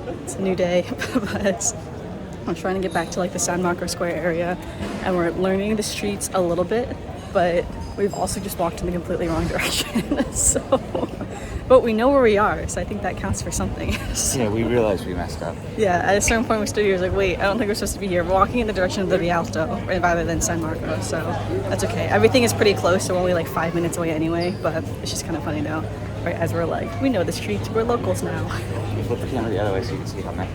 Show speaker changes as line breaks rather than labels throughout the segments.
It's a new day, but I'm trying to get back to like the San Marco Square area, and we're learning the streets a little bit, but we've also just walked in the completely wrong direction. So, but we know where we are, so I think that counts for something. So,
Yeah, we realized we messed up.
yeah, at a certain point we stood here, like, wait, I don't think we're supposed to be here. We're walking in the direction of the Rialto rather than San Marco, so that's okay. Everything is pretty close, so we're only like 5 minutes away anyway, but it's just kind of funny now, right, as we're like, we know the streets, we're locals now.
You flip the camera the other way so you can see how many.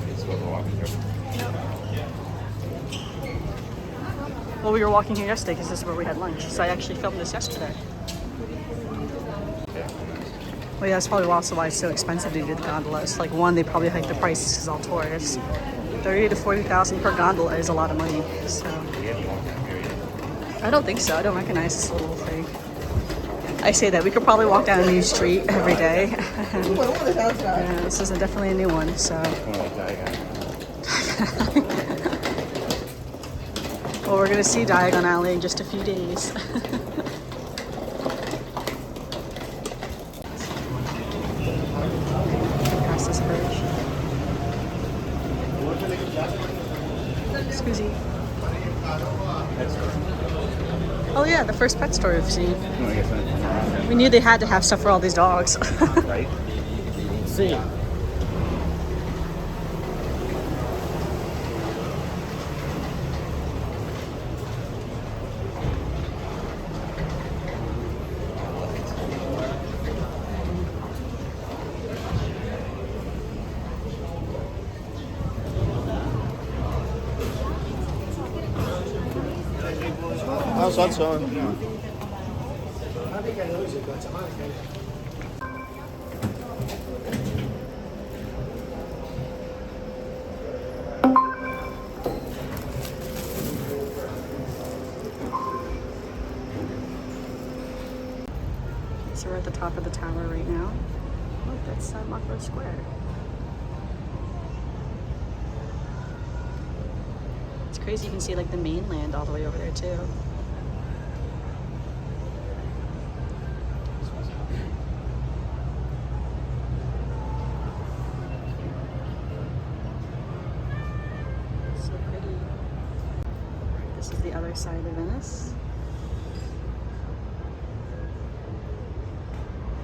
This is what we're walking through.
Well, we were walking here yesterday because this is where we had lunch, so I actually filmed this yesterday. Well, yeah, that's probably also why it's so expensive to do the gondolas. Like, one, they probably hike the prices because all tourists. 30 to 40,000 per gondola is a lot of money. So I don't think so. I don't recognize this little thing. I say that we could probably walk down a new street every day. Yeah, this is definitely a new one. So. Well, we're gonna see Diagon Alley in just a few days. Past this bridge. Excuse me. Oh yeah, the first pet store we've seen. We knew they had to have stuff for all these dogs.
Right? See.
So we're at the top of the tower right now. Oh, that's San Marco Square. It's crazy, you can see like the mainland all the way over there too. So pretty. This is the other side of Venice.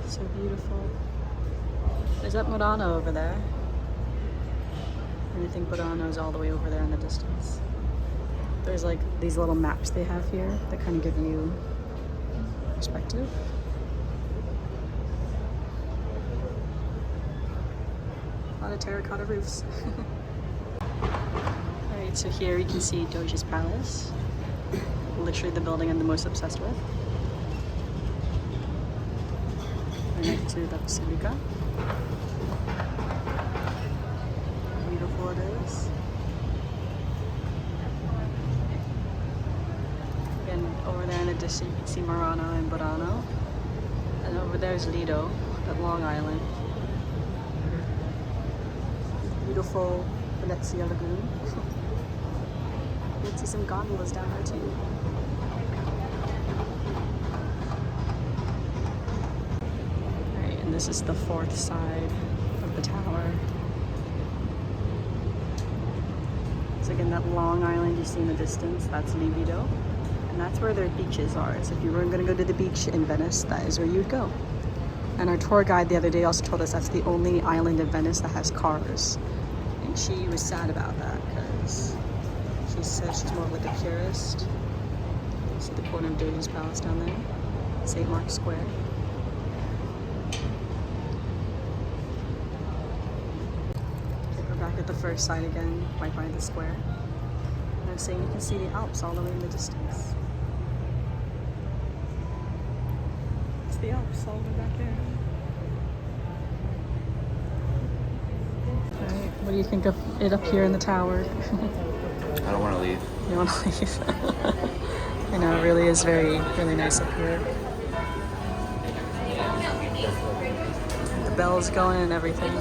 So beautiful. There's that Murano over there. And I think Murano's all the way over there in the distance. There's like these little maps they have here that kind of give you perspective. A lot of terracotta roofs. Alright, so here you can see Doge's Palace. Literally the building I'm the most obsessed with. Next to the Basilica. Beautiful it is. Again, over there in the distance you can see Murano and Burano. And over there is Lido, at Long Island. Beautiful Venezia Lagoon. You can see some gondolas down there too. This is the fourth side of the tower. So again, that Long Island you see in the distance, that's Lido. And that's where their beaches are. So if you were going to go to the beach in Venice, that is where you would go. And our tour guide the other day also told us that's the only island in Venice that has cars. And she was sad about that because she says she's more of like a purist. See the corner of Doge's Palace down there, St. Mark's Square. Back at the first side again, right by the square. And I was saying you can see the Alps all the way in the distance. It's the Alps all the way back there. Alright, what do you think of it up here in the tower?
I don't want to leave.
You want to leave? I know, it really is really nice up here. The bell's going and everything.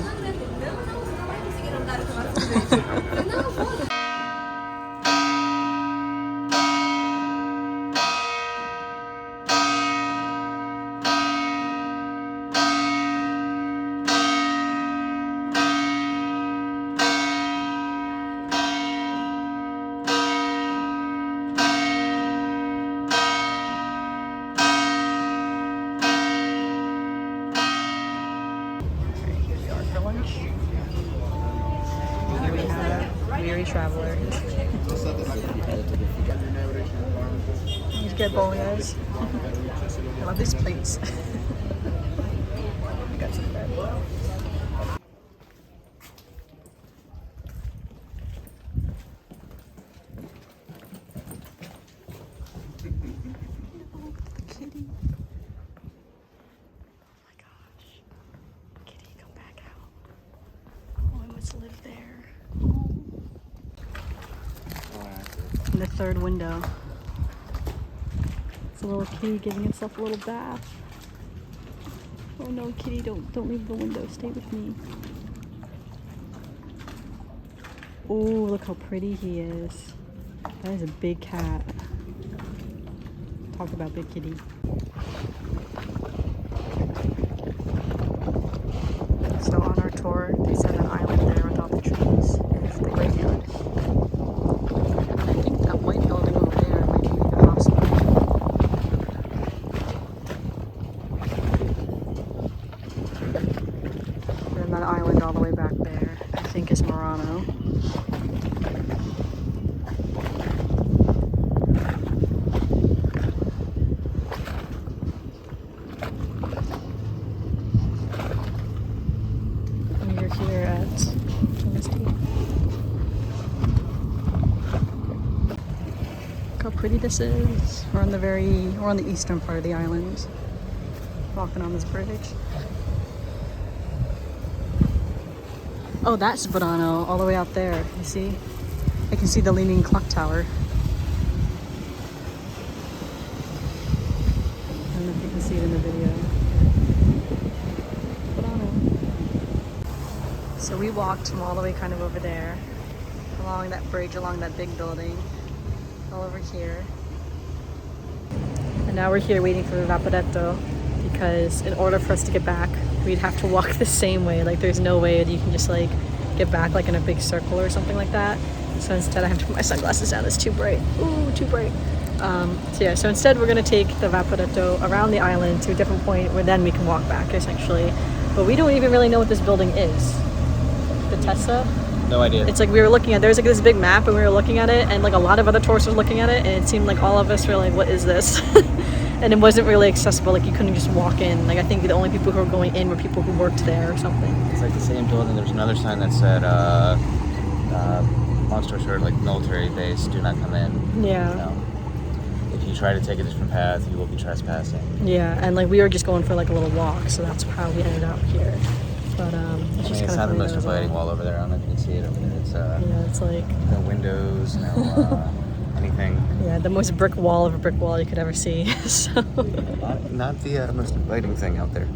lunch. Here we have Weary Traveler. These get bolias. I love these plates. Got some bread. The kitty. Oh my gosh. Kitty, come back out. Oh, I must live there. In the third window. It's a little kitty giving itself a little bath. Oh no, kitty, don't leave the window. Stay with me. Oh, look how pretty he is. That is a big cat. Talk about big kitty. So on our tour, they said an island there with all the trees is the graveyard. And I think that white building over there might be the hospital. And that island all the way back there, I think, is Murano. Here at look how pretty this is. We're on the eastern part of the island. Walking on this bridge. Oh, that's Verano, all the way out there. You see? I can see the leaning clock tower. I don't know if you can see it in the video. So we walked from all the way kind of over there, along that bridge, along that big building, all over here. And now we're here waiting for the Vaporetto, because in order for us to get back, we'd have to walk the same way. Like there's no way that you can just like get back like in a big circle or something like that. So instead I have to put my sunglasses down, it's too bright. Ooh, too bright. So instead we're gonna take the Vaporetto around the island to a different point where then we can walk back essentially. But we don't even really know what this building is. The Tessa?
No idea.
It's like we were looking at, there's like this big map and we were looking at it and like a lot of other tourists were looking at it and it seemed like all of us were like, what is this? And it wasn't really accessible, like you couldn't just walk in. Like I think the only people who were going in were people who worked there or something.
It's like the same building. There's another sign that said, long story short, like military base, do not come in.
Yeah.
You know, if you try to take a different path, you will be trespassing.
Yeah, and like we were just going for like a little walk, so that's how we ended up here. But it's just
it's not the most inviting wall over there. I don't know if you can see it over there. It's
yeah, it's like
no windows, no anything.
Yeah, the most brick wall of a brick wall you could ever see. So
not the most inviting thing out there.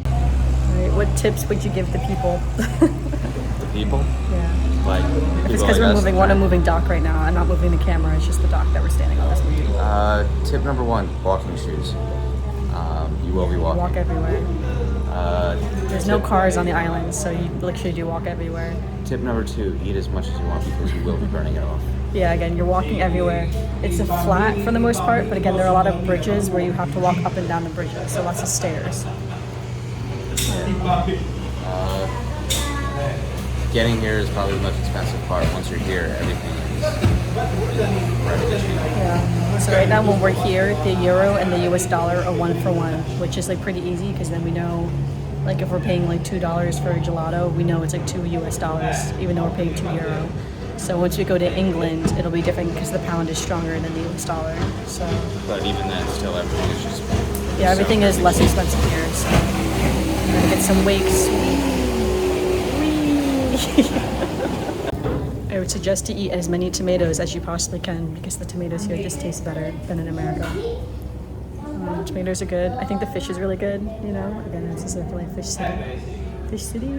All right, what tips would you give the people?
The people?
Yeah.
Like
If it's because we're on a moving dock right now. I'm not moving the camera. It's just the dock that we're standing on. This movie.
Tip number 1: walking shoes. You will be walking.
Walk everywhere. There's no cars on the island, so you literally do walk everywhere.
Tip number 2: eat as much as you want because you will be burning it off.
Yeah, again, you're walking everywhere. It's a flat for the most part, but again, there are a lot of bridges where you have to walk up and down the bridges, so lots of stairs.
Getting here is probably the most expensive part. Once you're here, everything is right.
Yeah. So right now when we're here, the euro and the US dollar are 1 for 1, which is like pretty easy because then we know, like if we're paying like $2 for a gelato, we know it's like $2 US, even though we're paying €2. So once we go to England, it'll be different because the pound is stronger than the US dollar. So.
But even then, still everything is just.
Yeah, everything is less expensive here. So I'm gonna get some wakes. I would suggest to eat as many tomatoes as you possibly can because the tomatoes here just taste better than in America. Tomatoes are good. I think the fish is really good. You know, again, this is like fish city. Fish city.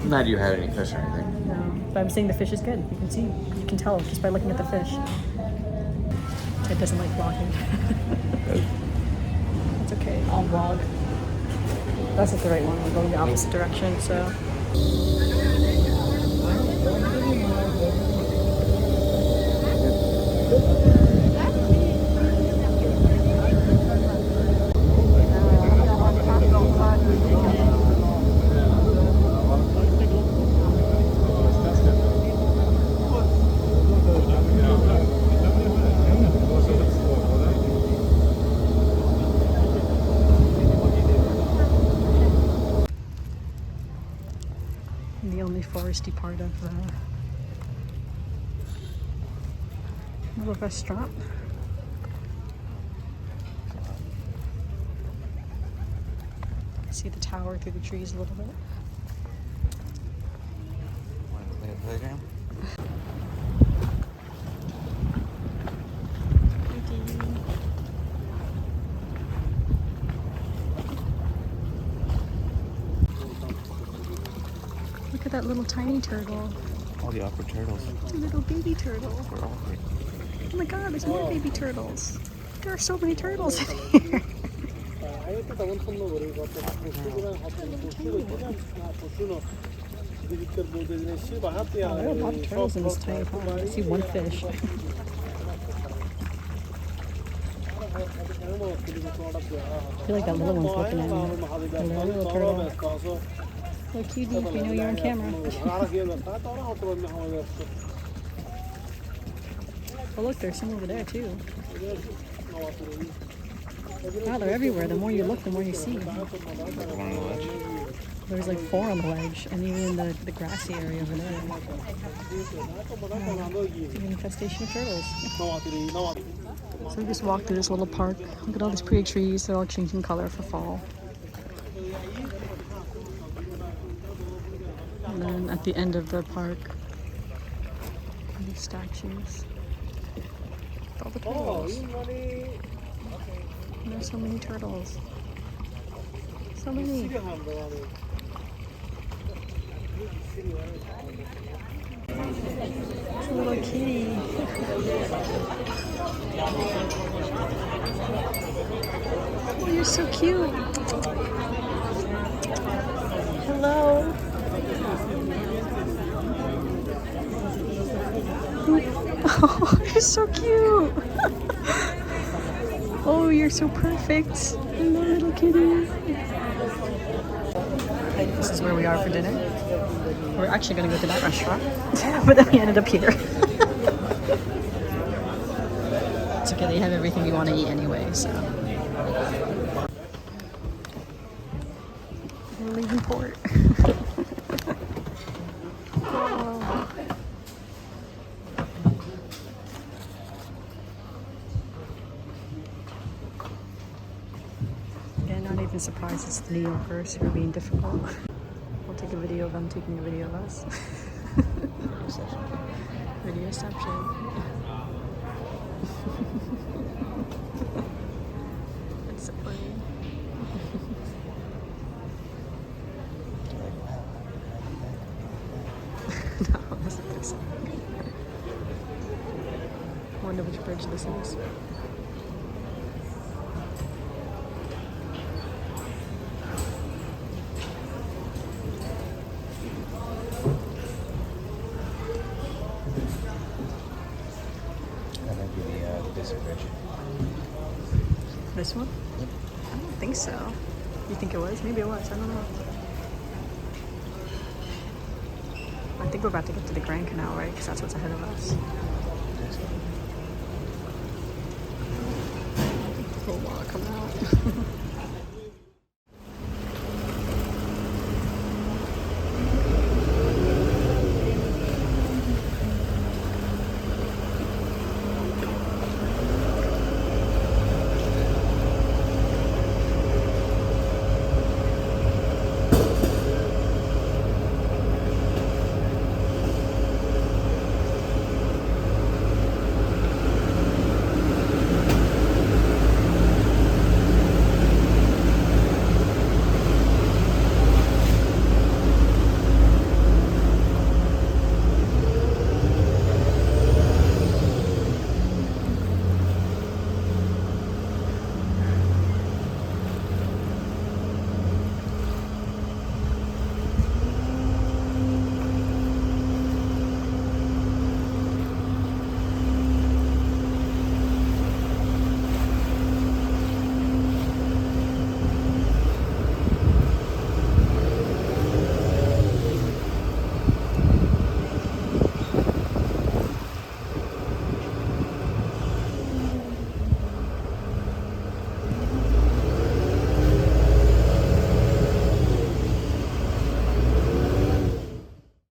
Not you had any fish or anything.
No, but I'm saying the fish is good. You can see, you can tell just by looking at the fish. Ted doesn't like vlogging. That's okay. I'll vlog. That's not the right one. We're going the opposite direction. So. The only foresty part of the little restaurant. See the tower through the trees a little bit.
Want to play a playground?
Look at that little tiny turtle.
All the awkward turtles.
Little baby turtle.
They're awkward.
Oh my god, there's more baby turtles. There are so many turtles in here. Oh, there are a lot of turtles in this tiny pond. I see one fish. I feel like that little one's looking at me. Hello, little turtle. Look, cutie, we know you're on camera. Oh look, there's some over there too. Wow, they're everywhere. The more you look, the more you see.
Like one on the ledge.
There's like 4 on the ledge, and even in the grassy area over there. It's an infestation of turtles. So we just walked through this little park. Look at all these pretty trees. They're all changing color for fall. And then at the end of the park, these statues. With all the turtles. And there's so many turtles. So many. It's a little kitty. Oh, you're so cute. Hello. Oh, you're so cute. Oh, you're so perfect. Hello, little kitty. This is where we are for dinner. We're actually going to go to that restaurant, but then we ended up here. It's okay, they have everything we want to eat anyway, so. We're leaving port. Oh. Yeah, not even surprised it's the New Yorkers who are being difficult. We'll take a video of them taking a video of us. Videoception. That's so funny. No, that's not what I said. I wonder which bridge this is. This one?
Yep.
I don't think so. You think it was? Maybe it was. I don't know. I think we're about to get to the Grand Canal, right? Because that's what's ahead of us. Cool water coming out.